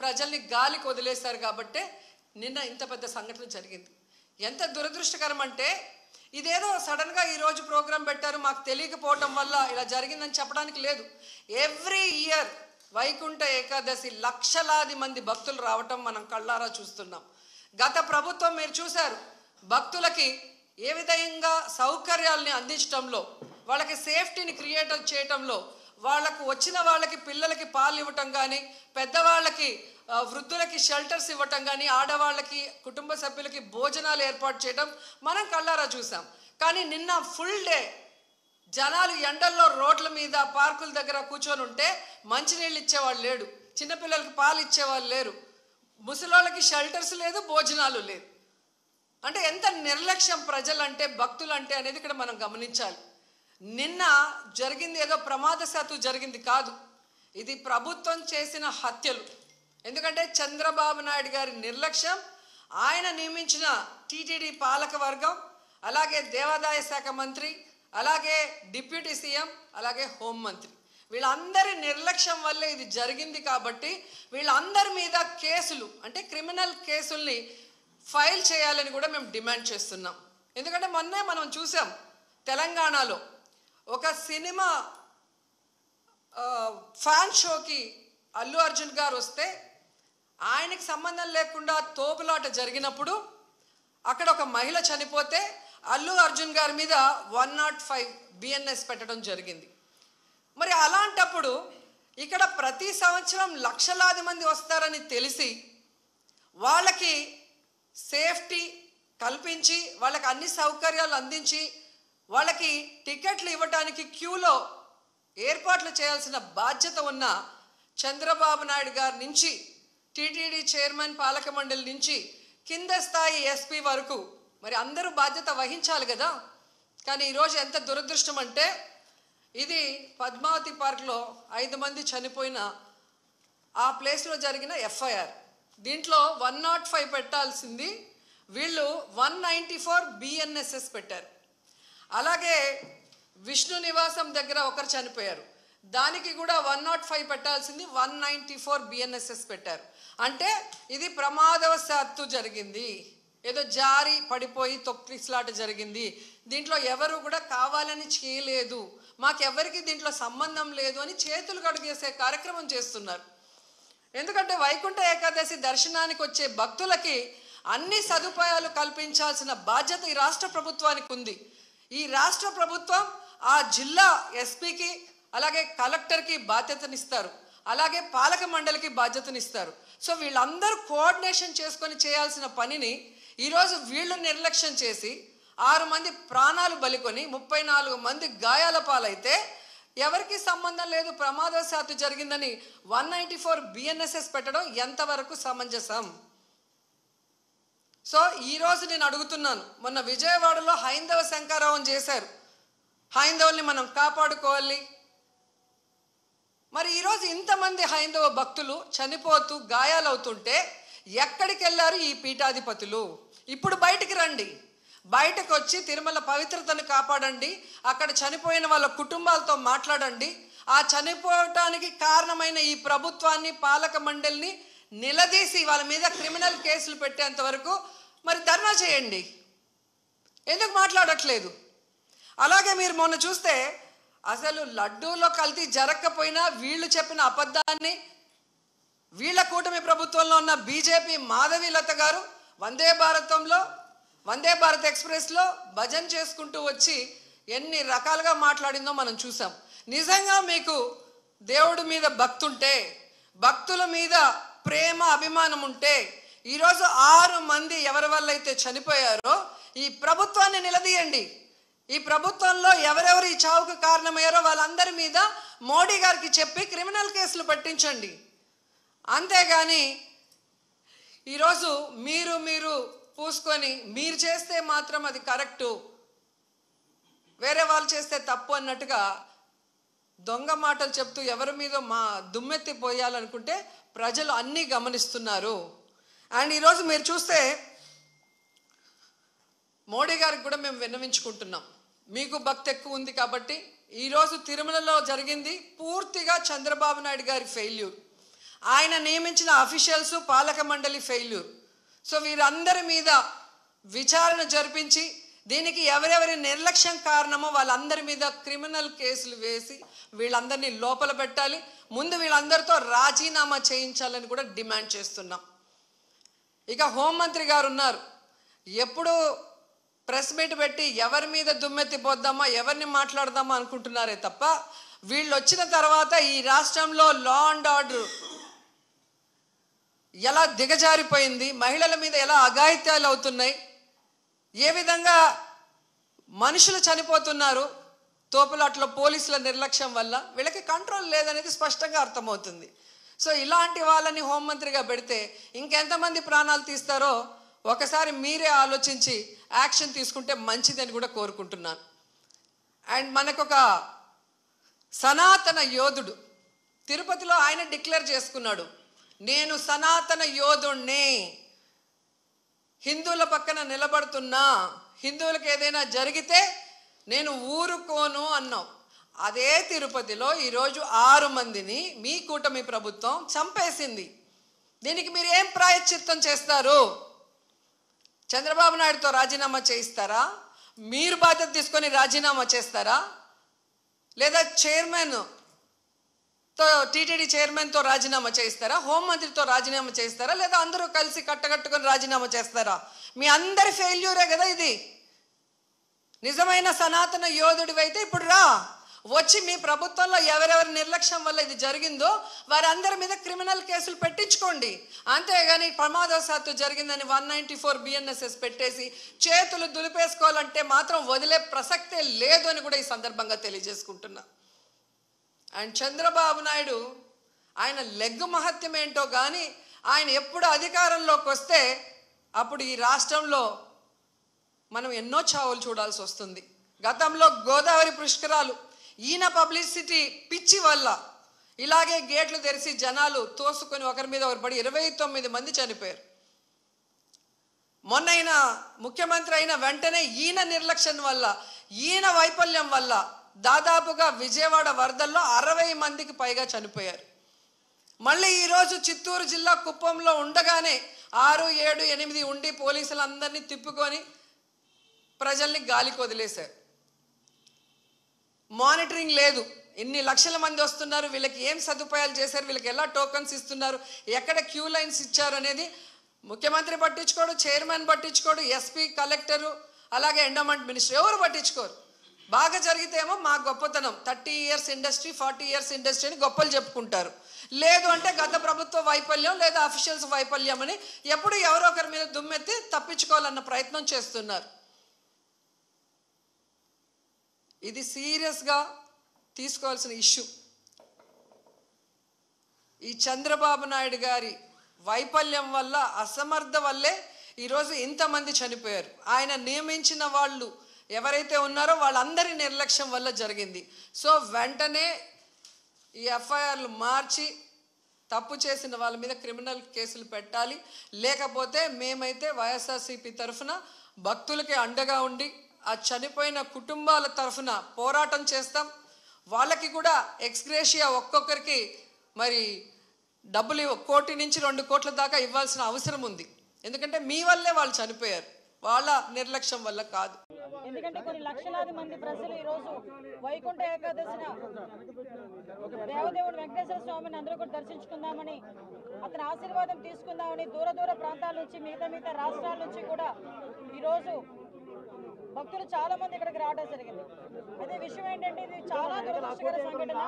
ప్రజల్ని గాలికి వదిలేశారు కాబట్టే నిన్న ఇంత పెద్ద సంఘటన జరిగింది. ఎంత దురదృష్టకరం అంటే ఇదేదో సడన్గా ఈరోజు ప్రోగ్రాం పెట్టారు మాకు తెలియకపోవటం వల్ల ఇలా జరిగిందని చెప్పడానికి లేదు. ఎవ్రీ ఇయర్ వైకుంఠ ఏకాదశి లక్షలాది మంది భక్తులు రావటం మనం కళ్ళారా చూస్తున్నాం. గత ప్రభుత్వం మీరు చూశారు, భక్తులకి ఏ విధంగా సౌకర్యాలని అందించడంలో, వాళ్ళకి సేఫ్టీని క్రియేట్ చేయటంలో, వాళ్ళకు వచ్చిన వాళ్ళకి పిల్లలకి పాలు ఇవ్వటం కానీ, పెద్దవాళ్ళకి వృద్ధులకి షెల్టర్స్ ఇవ్వటం కానీ, ఆడవాళ్ళకి కుటుంబ సభ్యులకి భోజనాలు ఏర్పాటు చేయడం మనం కళ్ళారా చూసాం. కానీ నిన్న ఫుల్ డే జనాలు ఎండల్లో రోడ్ల మీద పార్కుల దగ్గర కూర్చొని ఉంటే మంచినీళ్ళు ఇచ్చేవాళ్ళు లేడు, చిన్నపిల్లలకి పాలు ఇచ్చేవాళ్ళు లేరు, ముసలోళ్ళకి షెల్టర్స్ లేదు, భోజనాలు లేదు. అంటే ఎంత నిర్లక్ష్యం ప్రజలంటే, భక్తులంటే అనేది ఇక్కడ మనం గమనించాలి. నిన్న జరిగింది ఏదో ప్రమాదశాత్తు జరిగింది కాదు, ఇది ప్రభుత్వం చేసిన హత్యలు. ఎందుకంటే చంద్రబాబు నాయుడు గారి నిర్లక్ష్యం, ఆయన నియమించిన టీటీడీ పాలక వర్గం, అలాగే దేవాదాయ శాఖ మంత్రి, అలాగే డిప్యూటీ సీఎం, అలాగే హోంమంత్రి, వీళ్ళందరి నిర్లక్ష్యం వల్లే ఇది జరిగింది. కాబట్టి వీళ్ళందరి మీద కేసులు, అంటే క్రిమినల్ కేసుల్ని ఫైల్ చేయాలని కూడా మేము డిమాండ్ చేస్తున్నాం. ఎందుకంటే మొన్నే మనం చూసాం తెలంగాణలో ఒక సినిమా ఫ్యాన్ షోకి అల్లు అర్జున్ గారు వస్తే ఆయనకి సంబంధం లేకుండా తోపులాట జరిగినప్పుడు అక్కడ ఒక మహిళ చనిపోతే అల్లు అర్జున్ గారి మీద 105 BNS పెట్టడం జరిగింది. మరి అలాంటప్పుడు ఇక్కడ ప్రతి సంవత్సరం లక్షలాది మంది వస్తారని తెలిసి వాళ్ళకి సేఫ్టీ కల్పించి, వాళ్ళకి అన్ని సౌకర్యాలు అందించి, వాళ్ళకి టికెట్లు ఇవ్వడానికి క్యూలో ఏర్పాట్లు చేయాల్సిన బాధ్యత ఉన్న చంద్రబాబు నాయుడు గారి నుంచి, టీటీడీ చైర్మన్, పాలక మండలి నుంచి కింద స్థాయి ఎస్పీ వరకు మరి అందరూ బాధ్యత వహించాలి కదా. కానీ ఈరోజు ఎంత దురదృష్టం అంటే, ఇది పద్మావతి పార్క్లో 5 మంది చనిపోయిన ఆ ప్లేస్లో జరిగిన FIR. దీంట్లో 105 పెట్టాల్సింది వీళ్ళు 194 BNSS పెట్టారు. అలాగే విష్ణు నివాసం దగ్గర ఒకరు చనిపోయారు, దానికి కూడా 105 పెట్టాల్సింది 194 BNSS పెట్టారు. అంటే ఇది ప్రమాదవశాత్తు జరిగింది, ఏదో జారి పడిపోయి తొక్కిసలాట జరిగింది, దీంట్లో ఎవరు కూడా కావాలని చేయలేదు, మాకెవరికి దీంట్లో సంబంధం లేదు అని చేతులు కడుగేసే కార్యక్రమం చేస్తున్నారు. ఎందుకంటే వైకుంఠ ఏకాదశి దర్శనానికి వచ్చే భక్తులకి అన్ని సదుపాయాలు కల్పించాల్సిన బాధ్యత ఈ రాష్ట్ర ప్రభుత్వానికి ఉంది. ఈ రాష్ట్ర ప్రభుత్వం ఆ జిల్లా ఎస్పీకి, అలాగే కలెక్టర్కి బాధ్యతనిస్తారు, అలాగే పాలక మండలికి బాధ్యతనిస్తారు. సో వీళ్ళందరూ కోఆర్డినేషన్ చేసుకొని చేయాల్సిన పనిని ఈరోజు వీళ్ళు నిర్లక్ష్యం చేసి 6 మంది ప్రాణాలు బలికొని 34 మంది గాయాల పాలైతే ఎవరికి సంబంధం లేదు, ప్రమాదవశాత్తు జరిగిందని 194 BNSS పెట్టడం ఎంతవరకు సమంజసం? సో ఈరోజు నేను అడుగుతున్నాను, మొన్న విజయవాడలో హైందవ శంకారావం చేశారు, హైందవుల్ని మనం కాపాడుకోవాలి. మరి ఈరోజు ఇంతమంది హైందవ భక్తులు చనిపోతూ గాయాలవుతుంటే ఎక్కడికి వెళ్ళారు ఈ పీఠాధిపతులు? ఇప్పుడు బయటికి రండి, బయటకు వచ్చి తిరుమల పవిత్రతను కాపాడండి, అక్కడ చనిపోయిన వాళ్ళ కుటుంబాలతో మాట్లాడండి, ఆ చనిపోవటానికి కారణమైన ఈ ప్రభుత్వాన్ని, పాలక మండలిని నిలదీసి వాళ్ళ మీద క్రిమినల్ కేసులు పెట్టేంత వరకు మరి ధర్నా చేయండి. ఎందుకు మాట్లాడట్లేదు? అలాగే మీరు మొన్న చూస్తే అసలు లడ్డూలో కల్తీ జరగకపోయినా వీళ్ళు చెప్పిన అబద్ధాన్ని వీళ్ళ కూటమి ప్రభుత్వంలో ఉన్న బీజేపీ మాధవీలత గారు వందే భారత్ ఎక్స్ప్రెస్లో భజన చేసుకుంటూ వచ్చి ఎన్ని రకాలుగా మాట్లాడిందో మనం చూసాం. నిజంగా మీకు దేవుడి మీద భక్తి ఉంటే, భక్తుల మీద ప్రేమ అభిమానం ఉంటే, ఈరోజు 6 మంది ఎవరి వల్ల అయితే చనిపోయారో ఈ ప్రభుత్వాన్ని నిలదీయండి. ఈ ప్రభుత్వంలో ఎవరెవరు ఈ చావుకు కారణమయ్యారో వాళ్ళందరి మీద మోడీ గారికి చెప్పి క్రిమినల్ కేసులు పట్టించండి. అంతేగాని ఈరోజు మీరు పూసుకొని మీరు చేస్తే మాత్రం అది కరెక్టు, వేరే వాళ్ళు చేస్తే తప్పు అన్నట్టుగా దొంగ మాటలు చెప్తూ ఎవరి మీద మా దుమ్మెత్తి పోయాలనుకుంటే ప్రజలు అన్నీ గమనిస్తున్నారు. అండ్ ఈరోజు మీరు చూస్తే మోడీ గారికి కూడా మేము విన్నవించుకుంటున్నాం, మీకు భక్తి ఎక్కువ ఉంది కాబట్టి ఈరోజు తిరుమలలో జరిగింది పూర్తిగా చంద్రబాబు నాయుడు గారి ఫెయిల్యూర్. ఆయన నియమించిన అఫీషియల్స్ పాలక మండలి ఫెయిల్యూర్. సో వీరందరి మీద విచారణ జరిపించి దీనికి ఎవరెవరి నిర్లక్ష్యం కారణమో వాళ్ళందరి మీద క్రిమినల్ కేసులు వేసి వీళ్ళందరినీ లోపల పెట్టాలి. ముందు వీళ్ళందరితో రాజీనామా చేయించాలని కూడా డిమాండ్ చేస్తున్నాం. ఇక హోంమంత్రి గారు ఉన్నారు, ఎప్పుడు ప్రెస్ మీట్ పెట్టి ఎవరి మీద దుమ్మెత్తిపోద్దామా ఎవరిని మాట్లాడదామా అనుకుంటున్నారే తప్ప వీళ్ళు వచ్చిన తర్వాత ఈ రాష్ట్రంలో లా అండ్ ఆర్డర్ ఎలా దిగజారిపోయింది, మహిళల మీద ఎలా అఘాయిత్యాలు అవుతున్నాయి, ఏ విధంగా మనుషులు చనిపోతున్నారు తోపులాట్లో పోలీసుల నిర్లక్ష్యం వల్ల, వీళ్ళకి కంట్రోల్ లేదనేది స్పష్టంగా అర్థమవుతుంది. సో ఇలాంటి వాళ్ళని హోంమంత్రిగా పెడితే ఇంకెంతమంది ప్రాణాలు తీస్తారో ఒకసారి మీరే ఆలోచించి యాక్షన్ తీసుకుంటే మంచిదని కూడా కోరుకుంటున్నాను. అండ్ మనకొక సనాతన యోధుడు తిరుపతిలో ఆయన డిక్లేర్ చేసుకున్నాడు, నేను సనాతన యోధుణ్ణి, హిందువుల పక్కన నిలబడుతున్నా, హిందువులకు ఏదైనా జరిగితే నేను ఊరుకోను అన్నాం. అదే తిరుపతిలో ఈరోజు 6 మందిని మీ కూటమి ప్రభుత్వం చంపేసింది. దీనికి మీరు ఏం ప్రాయశ్చిత్తం చేస్తారు? చంద్రబాబు నాయుడుతో రాజీనామా చేయిస్తారా? మీరు బాధ్యత తీసుకొని రాజీనామా చేస్తారా? లేదా టీటీడీ చైర్మన్తో రాజీనామా చేయిస్తారా? హోంమంత్రితో రాజీనామా చేయిస్తారా? లేదా అందరూ కలిసి కట్టకట్టుకొని రాజీనామా చేస్తారా? మీ అందరి ఫెయిల్యూరే కదా ఇది. నిజమైన సనాతన యోధుడివైతే ఇప్పుడు రా, వచ్చి మీ ప్రభుత్వంలో ఎవరెవరి నిర్లక్ష్యం వల్ల ఇది జరిగిందో వారందరి మీద క్రిమినల్ కేసులు పెట్టించుకోండి. అంతేగాని ప్రమాదవశాత్తు జరిగిందని 194 BNSS పెట్టేసి చేతులు దులిపేసుకోవాలంటే మాత్రం వదిలే ప్రసక్తే లేదు అని కూడా ఈ సందర్భంగా తెలియజేసుకుంటున్నా. అండ్ చంద్రబాబు నాయుడు ఆయన లెగ్గు మహత్యం ఏంటో కానీ ఆయన ఎప్పుడు అధికారంలోకి వస్తే అప్పుడు ఈ రాష్ట్రంలో మనం ఎన్నో చావులు చూడాల్సి వస్తుంది. గతంలో గోదావరి పుష్కరాలు ఈయన పబ్లిసిటీ పిచ్చి వల్ల ఇలాగే గేట్లు తెరిచి జనాలు తోసుకొని ఒకరి మీద ఒకరు పడి 29 మంది చనిపోయారు. మొన్న ముఖ్యమంత్రి అయిన వెంటనే ఈయన నిర్లక్ష్యం వల్ల, ఈయన వైఫల్యం వల్ల దాదాపుగా విజయవాడ వరదల్లో 60 మందికి పైగా చనిపోయారు. మళ్ళీ ఈరోజు చిత్తూరు జిల్లా కుప్పంలో ఉండగానే 6, 7, 8 ఉండి పోలీసులందరినీ తిప్పుకొని ప్రజల్ని గాలికి వదిలేశారు. మానిటరింగ్ లేదు, ఎన్ని లక్షల మంది వస్తున్నారు, వీళ్ళకి ఏం సదుపాయాలు చేశారు, వీళ్ళకి ఎలా టోకన్స్ ఇస్తున్నారు, ఎక్కడ క్యూ లైన్స్ ఇచ్చారు అనేది ముఖ్యమంత్రి పట్టించుకోడు, చైర్మన్ పట్టించుకోడు, ఎస్పీ, కలెక్టరు, అలాగే ఎండోమెంట్ మినిస్టర్ ఎవరు పట్టించుకోరు. బాగా జరిగితేమో మా గొప్పతనం 30 years ఇండస్ట్రీ 40 years ఇండస్ట్రీ అని గొప్పలు చెప్పుకుంటారు. లేదు అంటే గత ప్రభుత్వ వైఫల్యం లేదా అఫీషియల్స్ వైఫల్యం అని ఎప్పుడు ఎవరో ఒకరి మీద దుమ్మెత్తి తప్పించుకోవాలన్న ప్రయత్నం చేస్తున్నారు. ఇది సీరియస్గా తీసుకోవాల్సిన ఇష్యూ. ఈ చంద్రబాబు నాయుడు గారి వైఫల్యం వల్ల, అసమర్థ వల్లే ఈరోజు ఇంతమంది చనిపోయారు. ఆయన నియమించిన వాళ్ళు ఎవరైతే ఉన్నారో వాళ్ళందరి నిర్లక్ష్యం వల్ల జరిగింది. సో వెంటనే ఈ ఎఫ్ఐఆర్లు మార్చి తప్పు చేసిన వాళ్ళ మీద క్రిమినల్ కేసులు పెట్టాలి. లేకపోతే మేమైతే వైఎస్ఆర్సీపీ తరఫున భక్తులకి అండగా ఉండి ఆ చనిపోయిన కుటుంబాల తరఫున పోరాటం చేస్తాం. వాళ్ళకి కూడా ఎక్స్గ్రేషియా ఒక్కొక్కరికి మరి డబ్బులు 1 కోటి నుంచి 2 కోట్ల దాకా ఇవ్వాల్సిన అవసరం ఉంది. ఎందుకంటే మీ వల్లే వాళ్ళు చనిపోయారు, వాళ్ళ నిర్లక్ష్యం వల్ల కాదు. ఎందుకంటే కొన్ని లక్షలాది మంది ప్రజలు ఈరోజు వైకుంఠ ఏకాదశిన దేవదేవుడు వెంకటేశ్వర స్వామిని అందరూ కూడా దర్శించుకుందామని, అతని ఆశీర్వాదం తీసుకుందామని దూర దూర ప్రాంతాల నుంచి మిగతా రాష్ట్రాల నుంచి కూడా ఈరోజు భక్తులు చాలా మంది ఇక్కడికి రావడం జరిగింది. అదే విషయం ఏంటంటే ఇది చాలా దురదృష్టకర సంఘటన.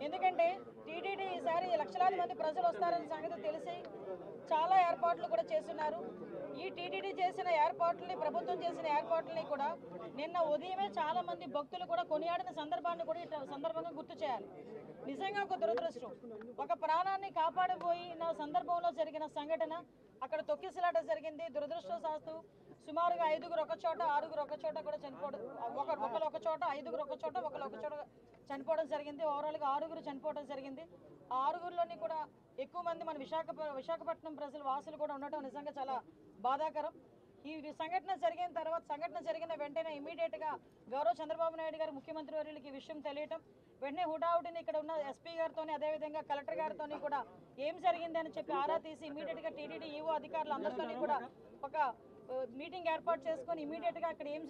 ఎందుకంటే టీటీడీ ఈసారి లక్షలాది మంది ప్రజలు వస్తారన్న సంగతి తెలిసి చాలా ఏర్పాట్లు కూడా చేస్తున్నారు. ఈ టీటీడీ చేసిన ఏర్పాట్లని, ప్రభుత్వం చేసిన ఏర్పాట్లని కూడా నిన్న ఉదయమే చాలా మంది భక్తులు కూడా కొనియాడిన సందర్భాన్ని కూడా ఈ సందర్భంగా గుర్తు చేయాలి. నిజంగా ఒక దురదృష్టం. ఒక ప్రాణాన్ని కాపాడబోయిన సందర్భంలో జరిగిన సంఘటన, అక్కడ తొక్కిసలాట జరిగింది. దురదృష్టవశాత్తు సుమారుగా 5గురు ఒక చోట, 6గురు ఒక చోట కూడా చనిపోవడం, ఒకరు ఒక చోట, 5గురు ఒక చోట, ఒకరు ఒక చోట చనిపోవడం జరిగింది. ఓవరాల్గా 6గురు చనిపోవడం జరిగింది. ఆ 6గురిలోని కూడా ఎక్కువ మంది మన విశాఖపట్నం ప్రజలు వాసులు కూడా ఉండటం నిజంగా చాలా బాధాకరం. ఈ సంఘటన జరిగిన వెంటనే ఇమీడియట్గా గౌరవ చంద్రబాబు నాయుడు గారు ముఖ్యమంత్రి వర్యులకి ఈ విషయం తెలియటం, వెంటనే హుటాహుటిని ఇక్కడ ఉన్న ఎస్పీ గారితో అదేవిధంగా కలెక్టర్ గారితో కూడా ఏం జరిగింది అని చెప్పి ఆరా తీసి ఇమీడియట్గా టీటీడీ ఈవో అధికారులు అందరితో కూడా ఒక మీటింగ్ ఏర్పాటు చేసుకొని ఇమీడియట్గా అక్కడ ఏం